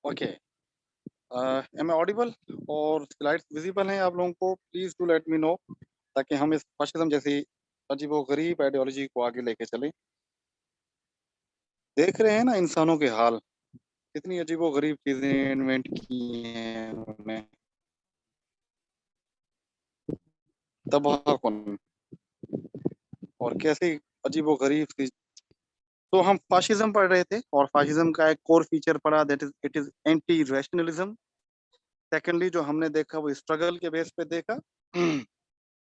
Okay, M I audible और slides visible हैं आप लोगों को? Please do let me know, ताकि हम इस फाशिज्म जैसी अजीबो गरीब आइडियोलॉजी को आगे लेके चलें। देख रहे हैं ना इंसानों के हाल, कितनी अजीबो गरीब चीजें इन्वेंट की हैं उन्होंने, तबाहकुन, और कैसे अजीबो गरीब सी। तो हम फाशिज्म पढ़ रहे थे, और फाशिज्म का एक कोर फीचर पढ़ा, that is it is anti rationalism. Secondly जो हमने देखा वो स्ट्रगल के बेस पे देखा।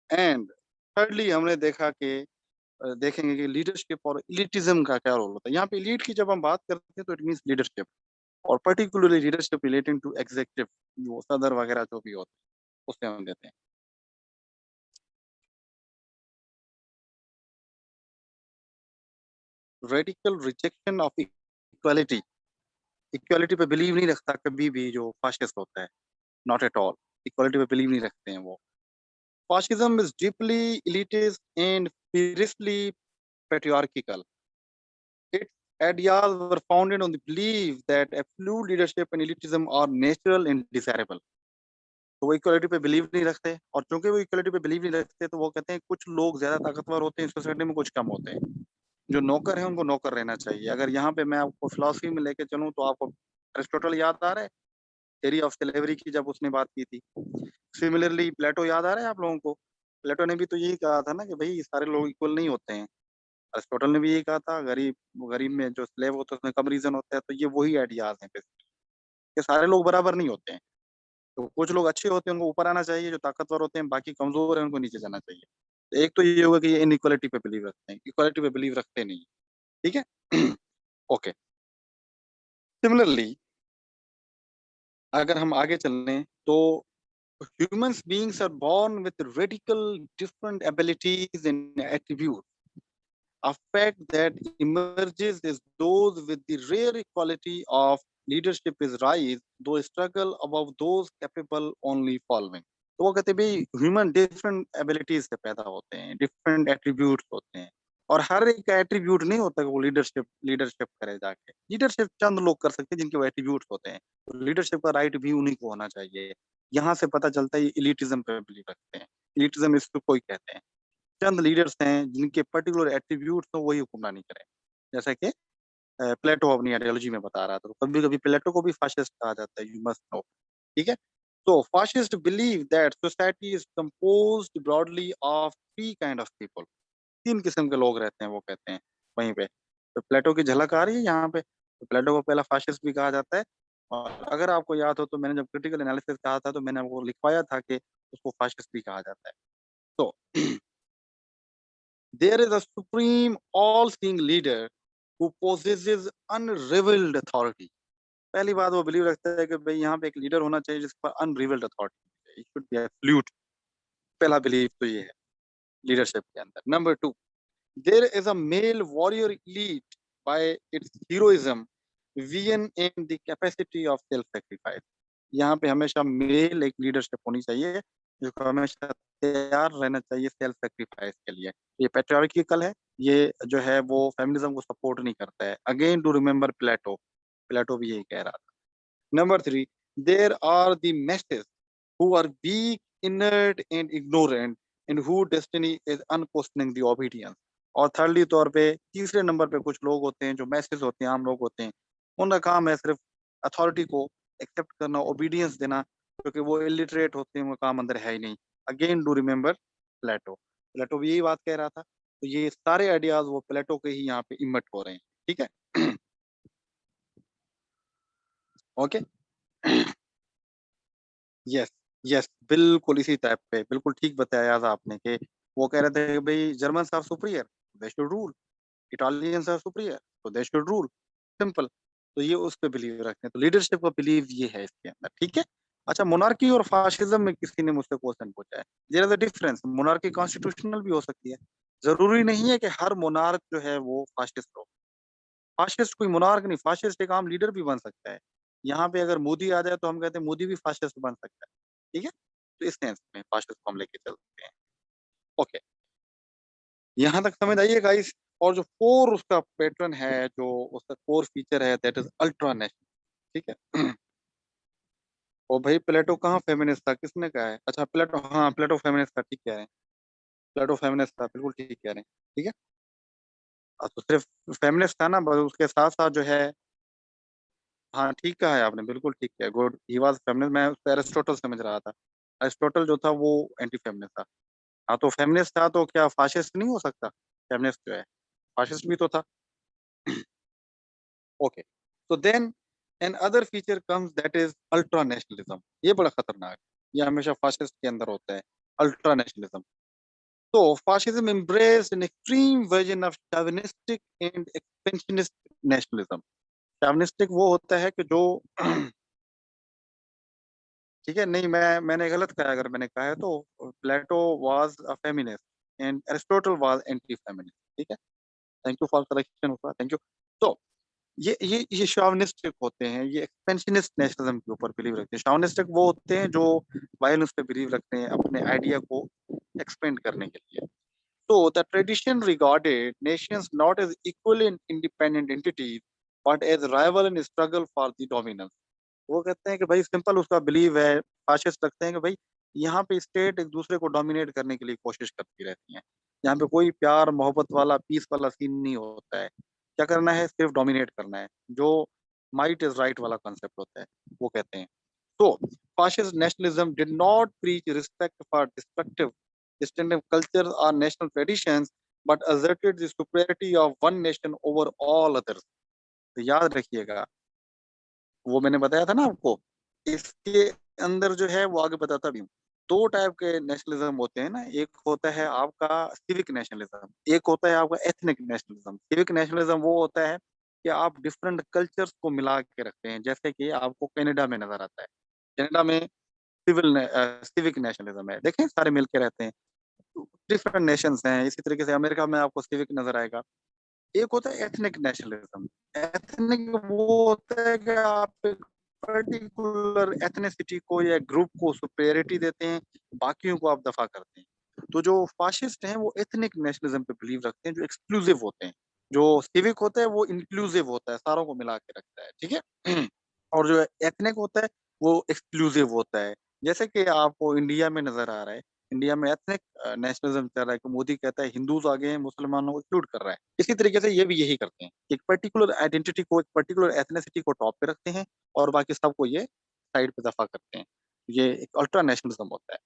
एंड थर्डली हमने देखा कि देखेंगे कि लीडरशिप और इलिटिज्म का क्या रोल होता है। यहाँ पे इलीट की जब हम बात करते हैं तो इट मीन्स लीडरशिप, और particularly leadership relating to executive, जो सदर वगैरह जो भी होते हैं उससे हम देते हैं। Radical rejection of equality, equality पे बिलीव नहीं रखता कभी भी जो फाशिस्ट होता है, नॉट एट ऑल। इक्वालिटी पे बिलीव नहीं रखते हैं वो। Fascism is deeply elitist and fiercely patriarchal. Its ideas were founded on the belief that absolute leadership and elitism are natural and desirable. तो वो इक्वालिटी पे बिलीव नहीं रखते, और चूंकि वो इक्वालिटी पे बिलीव नहीं रखते तो वो कहते हैं कुछ लोग ज्यादा ताकतवर होते हैं सोसाइटी में, कुछ कम होते हैं। जो नौकर है उनको नौकर रहना चाहिए। अगर यहाँ पे मैं आपको फिलोसफी में लेके चलूँ तो आपको अरिस्टोटल याद आ रहा है, थ्योरी ऑफ स्लेवरी की, जब उसने बात की थी। सिमिलरली प्लेटो याद आ रहा है आप लोगों को? प्लेटो ने भी तो यही कहा था ना कि भाई सारे लोग इक्वल नहीं होते हैं। अरिस्टोटल ने भी यही कहा था, गरीब गरीब में जो स्लेव होता है उसमें कम रीजन होता है। तो ये वही आइडियाज हैं बेसिकली, कि सारे लोग बराबर नहीं होते हैं। तो कुछ लोग अच्छे होते हैं उनको ऊपर आना चाहिए, जो ताकतवर होते हैं, बाकी कमजोर है उनको नीचे जाना चाहिए। तो एक तो ये होगा कि ये इनइक्वालिटी पे बिलीव रखते हैं, इक्वालिटी पे बिलीव रखते नहीं। ठीक है। ओके, सिमिलरली अगर हम आगे चलें तो humans beings are born with radical different abilities and attributes. A fact that emerges is those with the rare quality of leadership is rise, though struggle above those capable only following. तो वो कहते हैं भाई human different abilities से पैदा होते हैं, different attributes होते हैं, और हर एक का एट्रीब्यूट नहीं होता कि वो लीडरशिप लीडरशिप करे जाके। लीडरशिप चंद लोग कर सकते हैं जिनके वो एट्रीब्यूट्स होते हैं, तो लीडरशिप का राइट भी उन्हीं को होना चाहिए। यहाँ से पता चलता है ये इलिटिज्म पे बिलीव रखते हैं। इलिटिज्म इसको कोई कहते हैं, चंद लीडर्स हैं जिनके पर्टिकुलर एट्रीब्यूट्स हो वही हुक्मरानी करें। जैसा कि प्लेटो अपनी आइडियोलॉजी में बता रहा था, तो कभी कभी प्लेटो को भी फाशिस्ट कहा जाता है, यू मस्ट नो। ठीक है। तो fascist believe that society is composed broadly of three kind of people, तीन किस्म के लोग रहते हैं वो कहते हैं वहीं पे। तो प्लेटो की झलक आ रही है यहाँ पे। तो प्लेटो को पहला फाशिस्ट भी कहा जाता है, और अगर आपको याद हो तो मैंने जब क्रिटिकल एनालिसिस कहा था तो मैंने आपको लिखवाया था कि उसको फाशिस्ट भी कहा जाता है। तो there is a supreme all-seeing leader who possesses unrivaled authority. पहली बात वो बिलीव रखता है कि भाई यहाँ पे एक लीडर होना चाहिए जिस पर unrivalled authority, it should be absolute. पहला बिलीव तो ये है लीडरशिप के अंदर। Number two, there is a male warrior elite by its heroism, vision and the capacity of self sacrifice. यहाँ पे हमेशा मेल एक लीडरशिप होनी चाहिए जिसको हमेशा तैयार रहना चाहिए सेल्फ सेक्रीफाइस के लिए। ये पेट्रियार्किकल है, ये जो है वो फेमिनिज्म को सपोर्ट नहीं करता है। Again to remember Plato, Plato भी यही कह रहा था। Number three, there are the masses who are weak, inert and ignorant and who destiny is unquestioning the obedience. और थर्डली तौर पे तीसरे नंबर पे कुछ लोग होते हैं जो मैसेज होते हैं, आम लोग होते हैं, उनका काम है सिर्फ अथॉरिटी को एक्सेप्ट करना, ओबीडियंस देना, क्योंकि वो इलिटरेट होते हैं, उनका काम अंदर है ही नहीं। Again do remember Plato, Plato भी यही बात कह रहा था। तो ये सारे आइडियाज वो प्लेटो के ही यहाँ पे इमिट हो रहे हैं। ठीक है। ओके। यस, यस, बिल्कुल इसी टाइप पे, बिल्कुल ठीक बताया था आपने कि वो कह रहे थे कि भाई German are superior, they should rule, Italians are superior, तो दे शुड रूल, सिंपल। तो ये उस पे बिलीव रखते हैं, तो लीडरशिप का बिलीव ये है इसके अंदर। ठीक है। अच्छा, मोनार्की और फाशिज्म में किसी ने मुझसे क्वेश्चन पूछा है, there is a difference. Monarchy constitutional भी हो सकती है, जरूरी नहीं है कि हर मोनार्क जो है वो फाशिस्ट हो। फाशिस्ट कोई मोनार्क नहीं, फाशिस्ट एक आम लीडर भी बन सकता है। यहाँ पे अगर मोदी आ जाए तो हम कहते हैं मोदी भी फाशिस्ट बन सकता है। ठीक है। तो इस सेंस में फाशिस्ट को हम लेके चलते हैं। ओके, यहाँ तक समझ आइए गाइस। और जो कोर उसका पैटर्न है, जो उसका कोर फीचर है, दैट इज अल्ट्रा नेशनल। ठीक है। और भाई प्लेटो कहाँ फेमिनिस्ट था, किसने कहा है? अच्छा प्लेटो, हाँ प्लेटो फेमिनिस्ट था, ठीक कह रहे हैं। प्लेटो फेमिनिस्ट था, बिल्कुल ठीक कह रहे हैं। ठीक है। तो सिर्फ फेमिनिस्ट था ना, बस उसके साथ साथ जो है, हाँ ठीक कहा है आपने, बिल्कुल ठीक है, गुड, ही वाज फेमिनिस्ट। मैं उसको एरिस्टोटल समझ रहा था। एरिस्टोटल जो था वो एंटी फेमिनिस्ट था। हाँ तो फेमिनिस्ट था तो क्या फाशिस्ट नहीं हो सकता? फेमिनिस्ट जो है फाशिस्ट भी तो था। ओके। तो then another feature comes, that is ultra nationalism. ये बड़ा खतरनाक है, ये हमेशा फाशिस्ट के अंदर होता है, अल्ट्रा नेशनलिज्म। तो fascism embraced an extreme version of chauvinistic and expansionist nationalism. chauvinistic वो होता है कि जो ठीक है, नहीं मैंने गलत कहा अगर मैंने कहा है तो। Plato was a feminist and Aristotle was anti feminist. ठीक है। Thank you for correction, thank you. तो ये शॉविनिस्टिक होते हैं, ये एक्सपेंशनिस्ट नेशनलिज्म के ऊपर बिलीव रखते हैं। शॉविनिस्टिक वो होते हैं जो वायलेंस पे बिलीव रखते हैं अपने आइडिया को एक्सपेंड करने के लिए। So the tradition regarded nations not as equal and independent entities, but as rival in struggle for the dominance. वो कहते हैं कि भाई सिंपल उसका बिलीव है, फाशिस्ट रखते हैं कि भाई यहाँ पे स्टेट एक दूसरे को डोमिनेट करने के लिए कोशिश करती रहती हैं। यहाँ पे कोई प्यार मोहब्बत वाला पीस वाला सीन नहीं होता है। क्या करना है? सिर्फ डोमिनेट करना है। जो माइट इज राइट वाला कंसेप्ट होता है, वो कहते हैं। So, fascist nationalism did not preach respect for destructive, distinctive cultures or national traditions, but asserted the superiority of one nation over all others. तो याद रखिएगा, वो मैंने बताया था ना आपको, इसके अंदर जो है वो आगे बताता भी हूँ। दो टाइप के नेशनलिज्म होते हैं ना, एक होता है आपका सिविक नेशनलिज्म, एक होता है आपका एथनिक नेशनलिज्म। सिविक नेशनलिज्म वो होता है कि आप डिफरेंट कल्चर्स को मिला के रखते हैं, जैसे कि आपको कनाडा में नजर आता है। कनाडा में सिविक नेशनलिज्म है, देखें सारे मिल के रहते हैं, डिफरेंट नेशंस हैं। इसी तरीके से अमेरिका में आपको सिविक नजर आएगा। एक होता है एथनिक नेशनलिज्म। एथनिक वो होता है कि आप एक पर्टिकुलर एथनिसिटी को या ग्रुप को सुपेरिटी देते हैं, बाकियों को आप दफा करते हैं। तो जो फाशिस्ट हैं वो एथनिक नेशनलिज्म पे बिलीव रखते हैं, जो एक्सक्लूसिव होते हैं। जो सिविक होता है वो इंक्लूसिव होता है, सारों को मिला के रखता है। ठीक है। और जो एथनिक होता है वो एक्सक्लूसिव होता है। जैसे कि आपको इंडिया में नजर आ रहा है, इंडिया में एथनिक नेशनलिज्म चल रहा है कि मोदी कहता है हिंदूज आगे हैं, मुसलमानों को इंक्लूड कर रहा है। इसी तरीके से ये भी यही करते हैं, एक पर्टिकुलर आइडेंटिटी को, एक पर्टिकुलर एथनिसिटी को टॉप पे रखते हैं और बाकी सबको ये साइड पे दफा करते हैं। ये एक अल्ट्रा नेशनलिज्म होता है।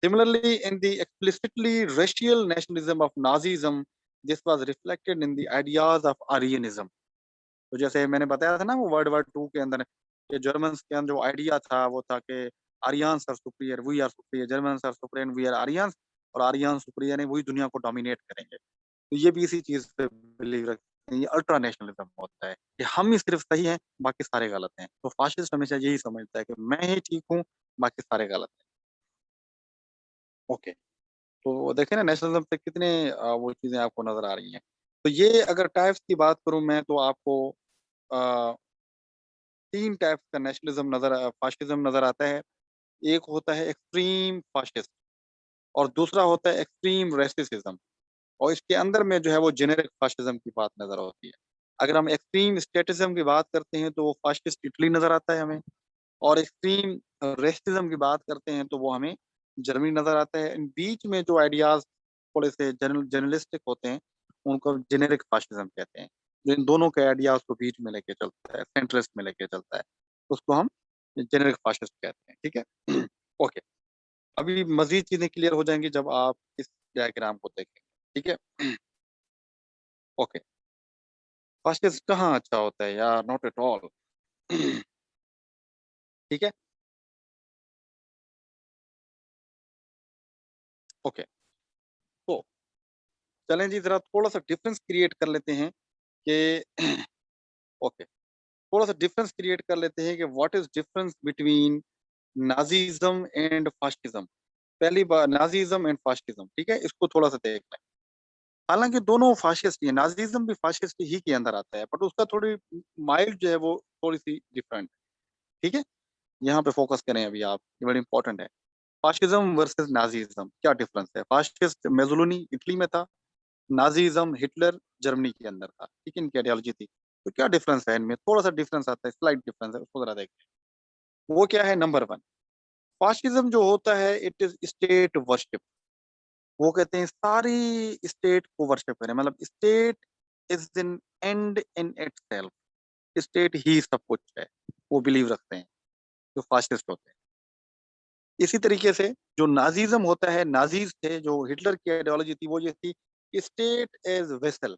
Similarly in the explicitly racial nationalism of Nazism, this was reflected in the ideas of Aryanism. तो जैसे मैंने बताया था ना वो वर्ल्ड war II के अंदर कि जर्मन के अंदर जो आइडिया था वो था कि Aryans are superior, we are superior, German are superior, we are Aryans, और आर्यन सुपीरियर है, वही दुनिया को डोमिनेट करेंगे। तो ये भी इसी चीज पे बिलीव रखते हैं। ये अल्ट्रा नेशनलिज्म होता है कि हम ही सिर्फ सही हैं, बाकी सारे गलत हैं। तो फाशिस्ट हमेशा यही समझता है कि मैं ही ठीक हूँ, बाकी सारे गलत हैं। ओके। तो देखें ना नेशनलिज्म पे कितने वो चीजें आपको नजर आ रही हैं। तो ये अगर टाइप्स की बात करूं मैं तो आपको अ, तीन टाइप्स का नेशनलिज्म फाशिज्म नजर आता है। एक होता है एक्सट्रीम फाशिस्ट, और दूसरा होता है एक्सट्रीम रेसिज्म, और इसके अंदर में जो है वो जेनेरिक फाशिज्म की बात नजर होती है। अगर हम एक्सट्रीम स्टेटिज्म की बात करते हैं तो वो फाशिस्ट इटली नजर आता है हमें, और एक्सट्रीम रेसिज्म की बात करते हैं तो वो हमें जर्मनी नजर आता है। इन बीच में जो आइडियाज थोड़े से जर्नलिस्टिक होते हैं उनको जेनेरिक फाशिज्म कहते हैं। जो इन दोनों के आइडियाज को बीच में लेके चलता है, सेंट्रिस्ट में लेके चलता है, उसको हम जेनेरिक फाशिस्ट कहते हैं। ठीक है। ओके। अभी मजीद चीजें क्लियर हो जाएंगी जब आप इस डायग्राम को देखेंगे। ठीक है। ओके। फाशिस्ट कहाँ अच्छा होता है यार? Not at all. ठीक है। ओके। तो चलें जी, जरा थोड़ा सा डिफरेंस क्रिएट कर लेते हैं कि ओके, थोड़ा सा डिफरेंस क्रिएट कर लेते हैं कि what is difference between Nazism and fascism. पहली बार नाजीज्म एंड फाशिज्म, ठीक है, इसको थोड़ा सा देखना है। हालांकि दोनों फाशिस्ट ही है, नाजीज्म भी फाशिस्ट ही के अंदर आता है, बट उसका थोड़ी माइल्ड जो है वो थोड़ी सी डिफरेंट। ठीक है। यहाँ पे फोकस करें अभी आप, ये बड़ी इंपॉर्टेंट है। फाशिज्म वर्सेस नाजीज्म क्या डिफरेंस है? फाशिस्ट मेजोलिनी इटली में था, नाजीज्म हिटलर जर्मनी के अंदर था, ठीक है, इनकी आइडियोलॉजी थी। तो क्या डिफरेंस है इनमें, थोड़ा सा डिफरेंस आता है, स्लाइट डिफरेंस है, उसको जरा देखते हैं। वो क्या है, नंबर वन, फाशिज्म जो होता है इट इज स्टेट वर्शिप। वो कहते हैं सारी स्टेट को वर्शिप करें, मतलब state is in and in itself, state ही सब कुछ है, वो बिलीव रखते हैं जो फाशिस्ट होते हैं। इसी तरीके से जो नाजीज्म होता है, नाजीज थे, जो हिटलर की आइडियोलॉजी थी, वो ये थी कि स्टेट एज वेसल।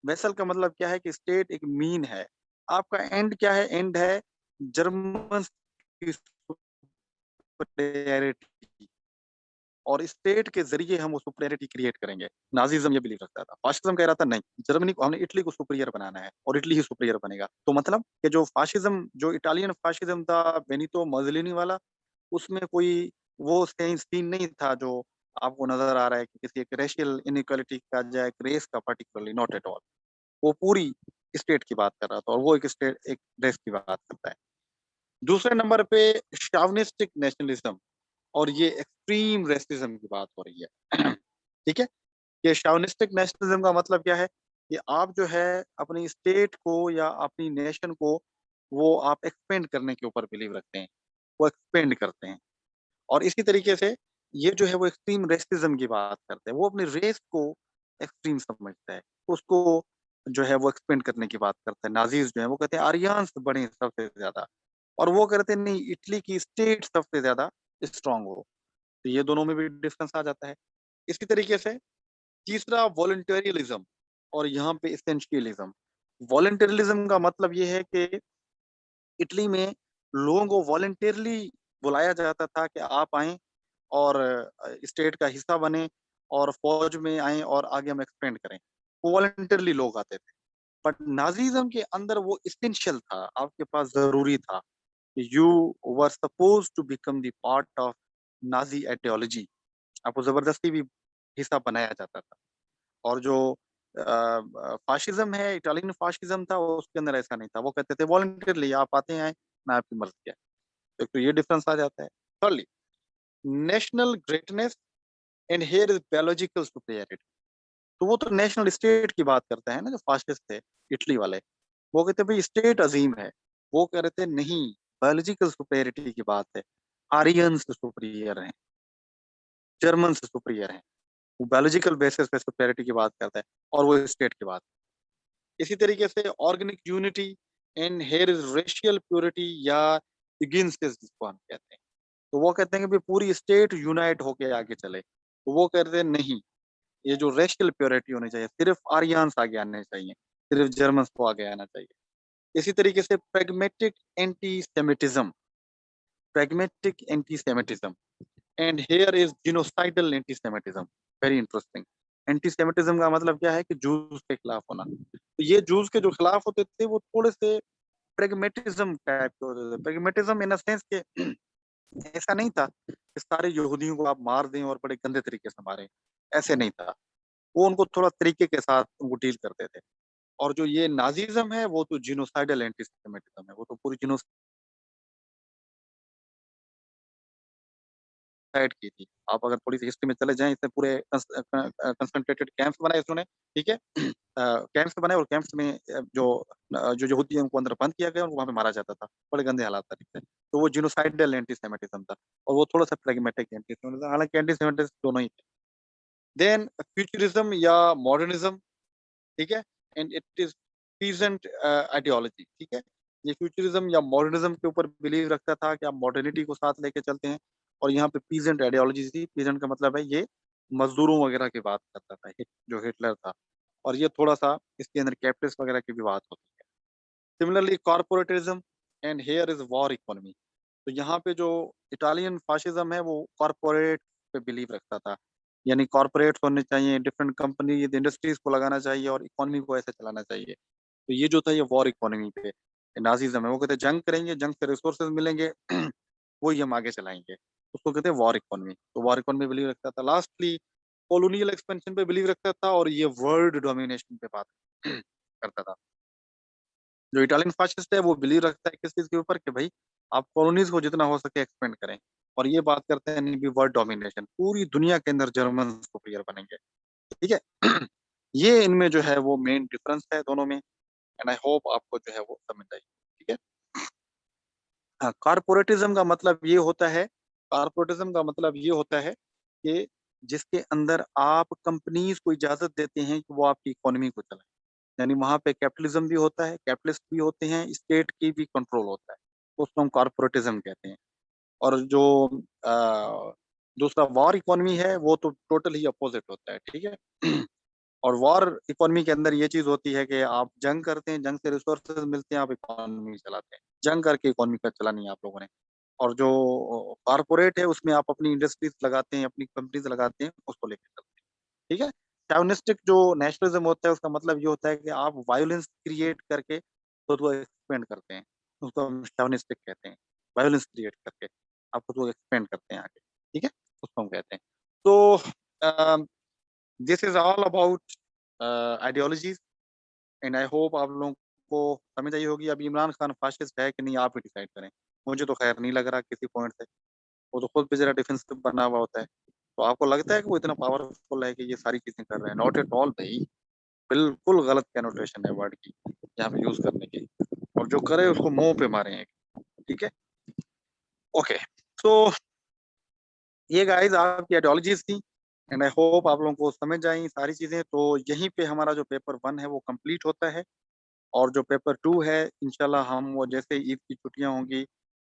वेसल का मतलब क्या है कि स्टेट एक मीन है, आपका एंड क्या है, एंड है जर्मन की सुपीरियरिटी, और स्टेट के जरिए हम वो सुपीरियरिटी क्रिएट करेंगे। नाजीज्म ये बिलीव रखता था। फाशिज्म कह रहा था नहीं, जर्मनी को, हमने इटली को सुपीरियर बनाना है और इटली ही सुपीरियर बनेगा। तो मतलब कि जो फाशिज्म, जो इटालियन फाशिज्म था बेनितो मसोलिनी वाला, उसमें कोई वो सीन नहीं था जो आपको नजर आ रहा है कि किसी एक रेशियल इनइक्वालिटी का या एक रेस का, पर्टिकुलरली नॉट एट ऑल। वो पूरी स्टेट की बात कर रहा था और वो एक स्टेट, एक रेस की बात करता है। दूसरे नंबर पे शावनिस्टिक नेशनलिज्म, और ये एक्सट्रीम रेसिज्म की बात हो रही है। ठीक है, ये शावनिस्टिक नेशनलिज्म का मतलब क्या है कि आप जो है अपनी स्टेट को या अपनी नेशन को, वो आप एक्सपेंड करने के ऊपर बिलीव रखते हैं, वो एक्सपेंड करते हैं। और इसी तरीके से ये जो है वो एक्सट्रीम रेसिज्म की बात करते हैं, वो अपने रेस को एक्सट्रीम समझता है, उसको जो है वो एक्सपेंड करने की बात करता है। नाजीज जो है वो कहते हैं आर्यंस बने सबसे ज्यादा, और वो कहते हैं नहीं, इटली की स्टेट सबसे ज्यादा स्ट्रांग हो। तो ये दोनों में भी डिफरेंस आ जाता है। इसी तरीके से तीसरा वॉलंटरियलिज्म, और यहाँ पे एसेंशियलिज्म। वॉलंटरियलिज्म का मतलब ये है कि इटली में लोगों को वॉलंटियरली बुलाया जाता था कि आप आए और स्टेट का हिस्सा बने और फौज में आए और आगे हम एक्सपेंड करें। वो वॉलंटियरली लोग आते थे। बट नाजीज्म के अंदर वो इसेंशियल था, आपके पास जरूरी था, you were suppose to become the part of Nazi ideology. आपको जबरदस्ती भी हिस्सा बनाया जाता था। और जो फाशिज्म है, इटालियन फाशिज्म था, उसके अंदर ऐसा नहीं था, वो कहते थे वॉलंटियरली आप आते हैं, ना आपकी मर्जी है। एक तो ये डिफरेंस आ जाता है। Thirdly, national greatness and here is biological superiority. तो वो तो नेशनल स्टेट की बात करते हैं ना, जो फाशिस्ट थे इटली वाले, वो कहते भाई स्टेट अजीम है। वो कह रहे थे नहीं, बायोलॉजिकल सुपीरियरिटी की बात है, आर्यंस सुपीरियर हैं, जर्मन सुपीरियर हैं। वो बायोलॉजिकल बेसिस पे सुपीरियरिटी की बात करता है, और वो स्टेट की बात। इसी तरीके से organic unity and here is racial purity या हिगिंस जिसको हम कहते हैं। तो वो कहते हैं कि भाई पूरी स्टेट यूनाइट होके आगे चले। तो वो कहते हैं नहीं, ये जो रेशियल प्योरिटी होनी चाहिए, सिर्फ आर्यंस आगे आने चाहिए, सिर्फ जर्मन को आगे आना चाहिए। इसी तरीके से pragmatic anti-Semitism, pragmatic anti-Semitism, and here is genocidal anti-Semitism. Very interesting. Anti का मतलब क्या है कि जूस के खिलाफ होना। तो ये जूस के जो खिलाफ होते थे वो थोड़े से प्रेगमेटिज्म टाइप के होते थे। प्रेगमेटिज्म इन सेंस के ऐसा नहीं था कि सारे यहूदियों को आप मार दें और बड़े गंदे तरीके से मारें, ऐसे नहीं था। वो उनको थोड़ा तरीके के साथ उनको डील करते थे। और जो ये नाजीज्म है वो तो जिनोसाइडल एंटीसेमिटिज्म है, वो तो पूरी जिनोसाइड की थी। आप अगर थोड़ी सी हिस्ट्री में चले जाएं, इसने पूरे कंसंट्रेटेड कैंप्स बनाए इसने, ठीक है, कैंप्स बनाए, और कैंप्स में जो यहूदी हैं उनको अंदर बंद किया गया और वहां पे मारा जाता था, बड़े गंदे हालात था, ठीक है। तो वो जिनोसाइडल एंटीसेमिटिज्म था, और वो थोड़ा सा प्रेगमेटिक एंटीसेमिटिज्म, हालांकि एंटीसेमिटिज्म दोनों ही थे। देन फ्यूचरिज्म या मॉडर्निज्म, ठीक है, and it is peasant ideology, ठीक है। ये फ्यूचरिज्म या मॉडर्निज्म के ऊपर बिलीव रखता था कि आप मॉडर्निटी को साथ लेके चलते हैं। और यहाँ पे पीजेंट आइडियोलॉजी थी, पीजेंट का मतलब है ये मजदूरों वगैरह की बात करता था, जो हिटलर था। और ये थोड़ा सा इसके अंदर कैपिटलिस्ट वगैरह की भी बात होती है। Similarly corporatism and here is war economy. तो यहाँ पे जो इटालियन फाशिज्म है वो कॉर्पोरेट पे बिलीव रखता था, यानी कॉर्पोरेट होने चाहिए, डिफरेंट कंपनी इंडस्ट्रीज को लगाना चाहिए और इकोनॉमी को ऐसे चलाना चाहिए। तो ये जो था ये वॉर इकोनॉमी पे नाजिज्म है। वो कहते हैं जंग करेंगे, जंग से रिसोर्सेज मिलेंगे, वही हम आगे चलाएंगे, उसको कहते हैं वॉर इकोनॉमी। तो वॉर इकोनॉमी बिलीव रखता था। लास्टली कॉलोनियल एक्सपेंशन पे बिलीव रखता था, और ये वर्ल्ड डोमिनेशन पे बात करता था। जो इटालियन फाशिस्ट है वो बिलीव रखता है किस चीज के ऊपर, कि भाई आप कॉलोनीज को जितना हो सके एक्सपेंड करें। और ये बात करते हैं नहीं भी वर्ल्ड डोमिनेशन, पूरी दुनिया के अंदर जर्मन सुपीरियर बनेंगे, ठीक है। ये इनमें जो है वो मेन डिफरेंस है दोनों में, एंड आई होप आपको जो है वो समझ आई। ठीक है। हाँ, कारपोरेटिज्म का मतलब ये होता है, कारपोरेटिज्म का मतलब ये होता है कि जिसके अंदर आप कंपनीज को इजाजत देते हैं कि वो आपकी इकोनॉमी को चलाए। यानी वहां पे कैपिटलिज्म भी होता है, कैपिटलिस्ट भी होते हैं, स्टेट की भी कंट्रोल होता है, तो उसको हम कारपोरेटिज्म कहते हैं। और जो दूसरा वॉर इकोनॉमी है वो तो टोटल ही अपोजिट होता है। ठीक है। और वॉर इकोनॉमी के अंदर ये चीज होती है कि आप जंग करते हैं, जंग से रिसोर्सेज मिलते हैं, आप इकोनॉमी चलाते हैं, जंग करके इकोनॉमी का चलानी है आप लोगों ने। और जो कॉरपोरेट है उसमें आप अपनी इंडस्ट्रीज लगाते हैं, अपनी कंपनीज लगाते हैं, उसको लेकर चलते हैं। ठीक है। चाउनिस्टिक जो नेशनलिज्म होता है उसका मतलब ये होता है कि आप वायोलेंस क्रिएट करके खुद को एक्सपेंड करते हैं, उसको हम चाउनिस्टिक कहते हैं। वायोलेंस क्रिएट करके आप खुद को एक्सपेंड करते हैं आगे। ठीक है, उसको हम कहते हैं। तो this is all about ideologies, and I hope आप लोगों को समझ आई होगी। अब इमरान खान फाशिस्ट है कि नहीं, आप ही डिसाइड करें। मुझे तो खैर नहीं लग रहा किसी पॉइंट से, वो तो खुद पे जरा डिफेंसिव बना हुआ होता है। तो आपको लगता है कि वो इतना पावरफुल है कि ये सारी चीजें कर रहे हैं? नॉट एट ऑल भाई, बिल्कुल गलत कैनोटेशन है वर्ड की यहाँ पे यूज करने की, और जो करे उसको मुंह पे मारे हैं। ठीक है। ओके। सो ये गाइस आपकी आइडियोलॉजीज थी, एंड आई होप आप लोगों को समझ आई सारी चीजें। तो यहीं पे हमारा जो पेपर 1 है वो कंप्लीट होता है, और जो पेपर 2 है इंशाल्लाह हम वो जैसे ईद की छुट्टियां होंगी,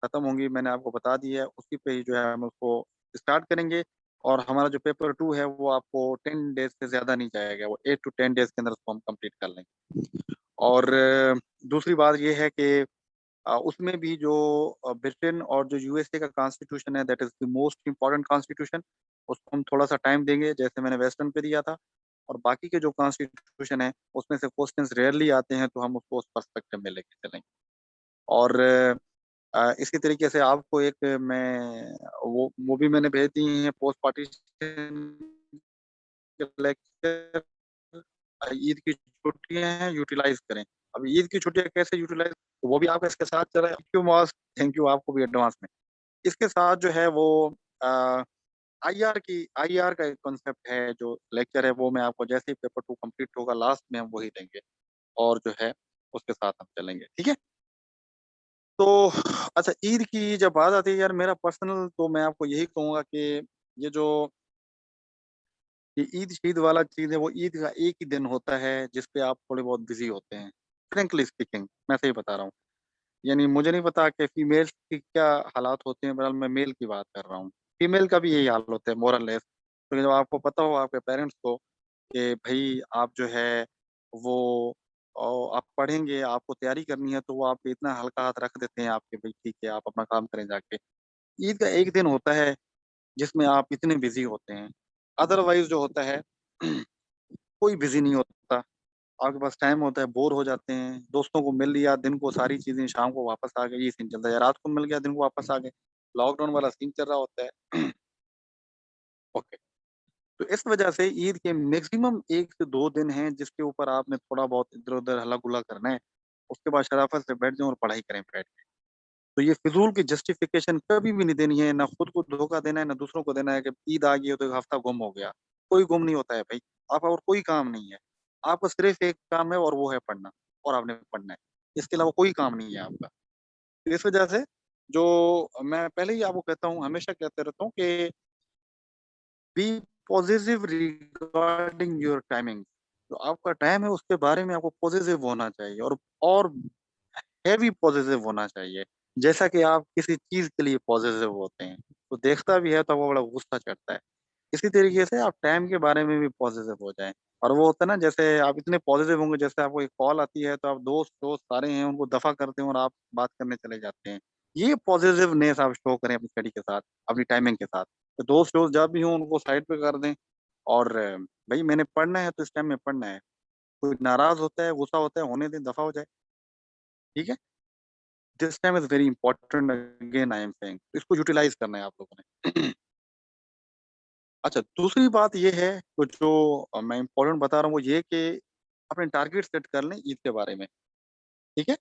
खत्म होंगी, मैंने आपको बता दी है, उसी पे ही जो है हम उसको स्टार्ट करेंगे। और हमारा जो पेपर 2 है वो आपको 10 डेज से ज्यादा नहीं जाएगा, वो 8 to 10 डेज के अंदर उसको हम कंप्लीट कर लेंगे। और दूसरी बात ये है कि उसमें भी जो ब्रिटेन और जो यूएसए का कॉन्स्टिट्यूशन है, that is the most important constitution, उसको हम थोड़ा सा टाइम देंगे जैसे मैंने वेस्टर्न पे दिया था। और बाकी के जो कॉन्स्टिट्यूशन है उसमें से क्वेश्चंस रेयरली आते हैं, तो हम उसको उस पर्सपेक्टिव में लेके चलेंगे। और इसी तरीके से आपको एक मैं वो भी मैंने भेज दी है पोस्ट पार्टीशन लेक्चर। ईद की छुट्टियां हैं, यूटिलाइज करें। अब ईद की छुट्टियां कैसे यूटिलाइज, वो भी आपका इसके साथ चल रहा है। थैंक यू आपको भी एडवांस में। इसके साथ जो है वो आईआर का एक कॉन्सेप्ट है, जो लेक्चर है वो मैं आपको जैसे ही पेपर 2 कंप्लीट होगा लास्ट में हम वही देंगे, और जो है उसके साथ हम चलेंगे। ठीक है। तो अच्छा, ईद की जब बात आती है यार, मेरा पर्सनल तो मैं आपको यही कहूंगा कि ये जो ये ईद शीद वाला चीज है, वो ईद का एक ही दिन होता है जिसपे आप थोड़े बहुत बिजी होते हैं। फ्रेंकली स्पीकिंग मैं सही बता रहा हूँ। यानी मुझे नहीं पता कि फीमेल्स की क्या हालात होते हैं, बहरहाल मैं मेल की बात कर रहा हूँ। फीमेल का भी यही हाल होता है मोरल लेस। तो जब आपको पता हो आपके पेरेंट्स को कि भाई आप जो है वो आप पढ़ेंगे, आपको तैयारी करनी है, तो वो आप पे इतना हल्का हाथ रख देते हैं आपके, भाई ठीक है आप अपना काम करें जाके। ईद का एक दिन होता है जिसमें आप इतने बिजी होते हैं, अदरवाइज जो होता है कोई बिजी नहीं होता। आपके पास टाइम होता है, बोर हो जाते हैं, दोस्तों को मिल लिया दिन को, सारी चीजें शाम को वापस आ गई, ये सीन चलता है, या रात को मिल गया दिन को वापस आ गए, लॉकडाउन वाला सीन चल रहा होता है। ओके। तो इस वजह से ईद के मैक्सिमम 1 से 2 दिन हैं जिसके ऊपर आपने थोड़ा बहुत इधर उधर हल्ला गुल्ला करना है। उसके बाद शराफत से बैठ जाओ और पढ़ाई करें बैठ के। तो ये फिजूल की जस्टिफिकेशन कभी भी नहीं देनी है, ना खुद को धोखा देना है, ना दूसरों को देना है कि ईद आ गई है तो एक हफ्ता गुम हो गया। कोई गुम नहीं होता है भाई। आपका और कोई काम नहीं है, आपका सिर्फ एक काम है और वो है पढ़ना, और आपने पढ़ना है। इसके अलावा कोई काम नहीं है आपका। तो इस वजह से जो मैं पहले ही आपको कहता हूँ, हमेशा कहते रहता हूँ कि be positive regarding your timing. तो आपका टाइम है उसके बारे में आपको पॉजिटिव होना चाहिए, और हैवी पॉजिटिव होना चाहिए। जैसा कि आप किसी चीज के लिए पॉजिटिव होते हैं, तो देखता भी है तो वो बड़ा गुस्सा चढ़ता है। इसी तरीके से आप टाइम के बारे में भी पॉजिटिव हो जाएं। और वो होता है ना, जैसे आप इतने पॉजिटिव होंगे, जैसे आपको एक कॉल आती है तो आप दोस्त दोस्त सारे हैं उनको दफा करते हैं और आप बात करने चले जाते हैं। ये पॉजिटिवनेस आप शो करें अपनी स्टडी के साथ, अपनी टाइमिंग के साथ। तो दोस्त दोस्त जब भी हो उनको साइड पे कर दें, और भाई मैंने पढ़ना है तो इस टाइम में पढ़ना है। कोई नाराज होता है, गुस्सा होता है, होने दें, दफा हो जाए। ठीक है। This time is very important, again I am saying, इसको यूटिलाइज करना है आप लोगों ने। अच्छा, दूसरी बात ये है, तो जो मैं इम्पोर्टेंट बता रहा हूँ वो ये कि अपने टारगेट सेट कर लें ईद के बारे में। ठीक है।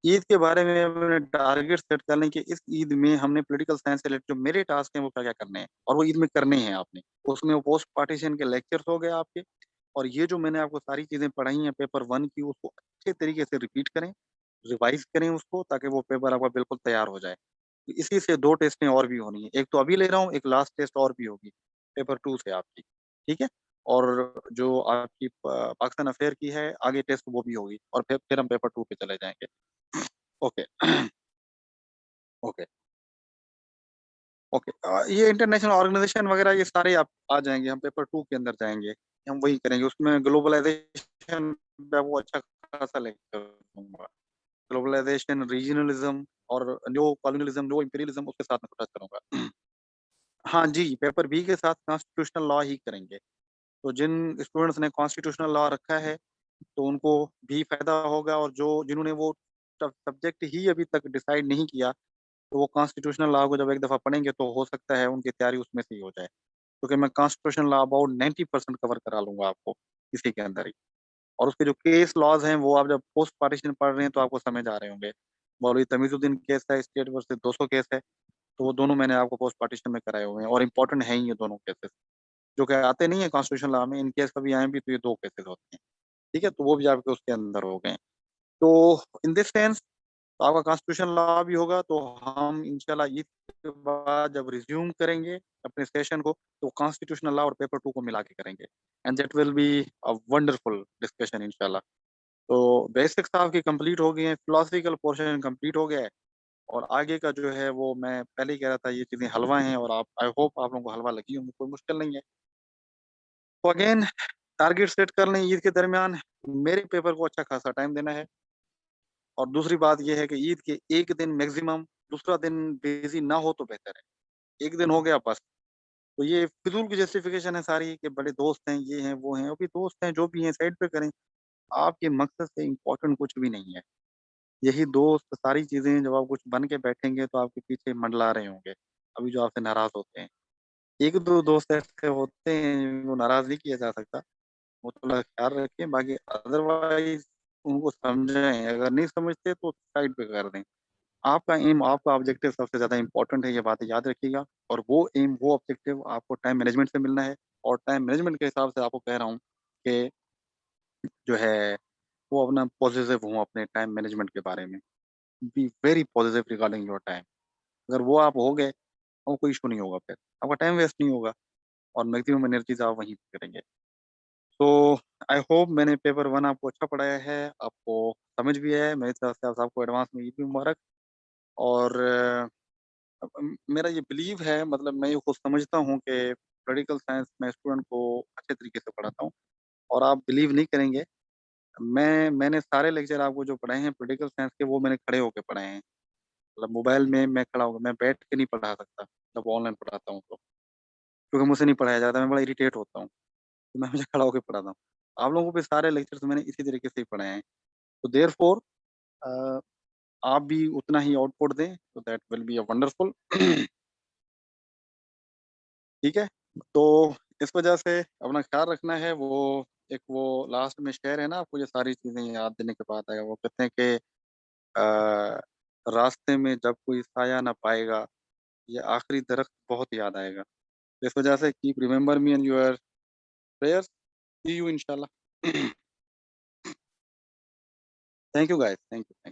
ईद के बारे में अपने टारगेट सेट कर लें कि इस ईद में हमने पॉलिटिकल साइंस से रिलेटेड जो मेरे टास्क हैं वो क्या क्या करने हैं, और वो ईद में करने हैं आपने। उसमें वो पोस्ट पार्टीशन के लेक्चर्स हो गए आपके, और ये जो मैंने आपको सारी चीजें पढ़ाई हैं पेपर 1 की, उसको अच्छे तरीके से रिपीट करें, रिवाइज करें उसको, ताकि वो पेपर आपका बिल्कुल तैयार हो जाए। इसी से 2 टेस्टें और भी होनी है। एक तो अभी ले रहा हूँ, एक लास्ट टेस्ट और भी होगी, पेपर 2 से आपकी, ठीक है? और जो आपकी पाकिस्तान अफेयर की है, आगे टेस्ट वो भी होगी और फिर हम पेपर 2 पे चले जाएँगे। Okay, okay, okay. ये इंटरनेशनल ऑर्गेनाइज़ेशन वगैरह ये सारे आप आ जाएँगे, हम पेपर 2 के अंदर जाएँगे, हम वही करेंगे। उसमें ग्लोबलाइज़ेशन पे वो अच्छा खासा लेक्चर दूँगा। ग्लोबलाइज़ेशन, रीजनलिज़्म और न्यू कॉलोनियलिज़्म, न्यू इंपीरियलिज़्म उसके साथ में टच करूँगा। हाँ जी, पेपर बी के साथ कॉन्स्टिट्यूशनल लॉ ही करेंगे। तो जिन स्टूडेंट्स ने कॉन्स्टिट्यूशनल लॉ रखा है, तो उनको भी फ़ायदा होगा, और जो जिन्होंने वो सब्जेक्ट ही अभी तक डिसाइड नहीं किया, तो वो कॉन्स्टिट्यूशनल लॉ को जब एक दफ़ा पढ़ेंगे तो हो सकता है उनकी तैयारी उसमें से ही हो जाए। क्योंकि मैं कॉन्स्टिट्यूशनल लॉ अबाउट 90% कवर करा लूँगा आपको, इसी के अंदर ही। और उसके जो केस लॉज़ हैं, वो आप जब पोस्ट पार्टीशन पढ़ रहे हैं तो आपको समझ आ रहे होंगे। मौलवी तमीज़ुद्दीन केस है, स्टेट वर्सेस 200 केस है, तो वो दोनों मैंने आपको पोस्ट पार्टीशन में कराए हुए हैं, और इम्पोर्टेंट हैं ही ये दोनों केसेस। जो कि आते नहीं है कॉन्स्टिट्यूशन लॉ में, इन केस कभी आए भी तो ये 2 केसेस होते हैं। ठीक है? तो वो भी आपके उसके अंदर हो गए हैं। तो इन दिस सेंस, तो आपका कॉन्स्टिट्यूशन लॉ भी होगा, तो हम इंशाल्लाह ईद के बाद जब रिज़्यूम करेंगे अपने सेशन को, तो कॉन्स्टिट्यूशनल लॉ और पेपर 2 को मिला के करेंगे, and that will be a wonderful discussion इंशाल्लाह। तो बेसिक्स आपकी कंप्लीट हो गई हैं, फिलॉसफिकल पोर्शन कंप्लीट हो गया है, और आगे का जो है वो मैं पहले ही कह रहा था, ये चीज़ें हलवा हैं, और आप आई होप आप लोगों को हलवा लगी होंगी, कोई मुश्किल नहीं है। तो अगेन टारगेट सेट कर लें ईद के दरमियान, मेरे पेपर को अच्छा खासा टाइम देना है, और दूसरी बात ये है कि ईद के 1 दिन मैक्सिमम, दूसरा दिन बिज़ी ना हो तो बेहतर है। 1 दिन हो गया बस। तो ये फिज़ूल की जस्टिफ़िकेशन है सारी कि बड़े दोस्त हैं, ये हैं, वो हैं। अभी दोस्त हैं, जो भी हैं साइड पे करें। आपके मकसद से इम्पोर्टेंट कुछ भी नहीं है। यही दोस्त सारी चीज़ें जब आप कुछ बन के बैठेंगे तो आपके पीछे मंडला रहे होंगे, अभी जो आपसे नाराज़ होते हैं। 1-2 दोस्त ऐसे होते हैं जिनको नाराज़ नहीं किया जा सकता। वो थोड़ा ख़्याल रखें, बाकी अदरवाइज़ उनको समझाएँ, अगर नहीं समझते तो साइड पे कर दें। आपका एम, आपका ऑब्जेक्टिव सबसे ज़्यादा इम्पोर्टेंट है, ये बातें याद रखिएगा, और वो एम, वो ऑब्जेक्टिव आपको टाइम मैनेजमेंट से मिलना है, और टाइम मैनेजमेंट के हिसाब से आपको कह रहा हूँ कि जो है, वो अपना पॉज़िटिव हों अपने टाइम मैनेजमेंट के बारे में। Be very positive regarding your time. अगर वो आप हो गए, तो कोई इश्यू नहीं होगा फिर। आपका टाइम वेस्ट नहीं होगा, और मैक्सिमम एनर्जीज़ आप वहीं पे करेंगे। तो आई होप मैंने पेपर 1 आपको अच्छा पढ़ाया है, आपको समझ भी आया है। मेरी तरफ से आपको एडवांस में ईद भी मुबारक। और मेरा ये बिलीव है, मतलब मैं ये खुद समझता हूँ कि पॉलिटिकल साइंस मैं स्टूडेंट को अच्छे तरीके से पढ़ाता हूँ, और आप बिलीव नहीं करेंगे, मैंने सारे लेक्चर आपको जो पढ़ाए हैं पॉलिटिकल साइंस के, वो मैंने खड़े होके पढ़ाए हैं। मतलब मोबाइल में मैं खड़ा होकर, मैं बैठ के नहीं पढ़ा सकता, जब ऑनलाइन पढ़ाता हूँ तो, क्योंकि मुझसे नहीं पढ़ाया जाता, मैं बड़ा इरिटेट होता हूँ, तो मैं हमेशा खड़ा होके पढ़ाता हूँ। आप लोगों को भी सारे लेक्चर्स मैंने इसी तरीके से ही पढ़ाए हैं। तो देयरफॉर अ, आप भी उतना ही आउटपुट दें, तो that will be a wonderful. ठीक है? तो इस वजह से अपना ख़्याल रखना है। एक वो लास्ट में शेर है ना, आपको ये सारी चीज़ें याद देने के बाद आएगा। वो कहते हैं कि अ, रास्ते में जब कोई साया ना पाएगा, ये आखिरी दरख्त बहुत याद आएगा। इस वजह से keep remember me in your prayers. See you इंशाल्लाह। Thank you guys, thank you.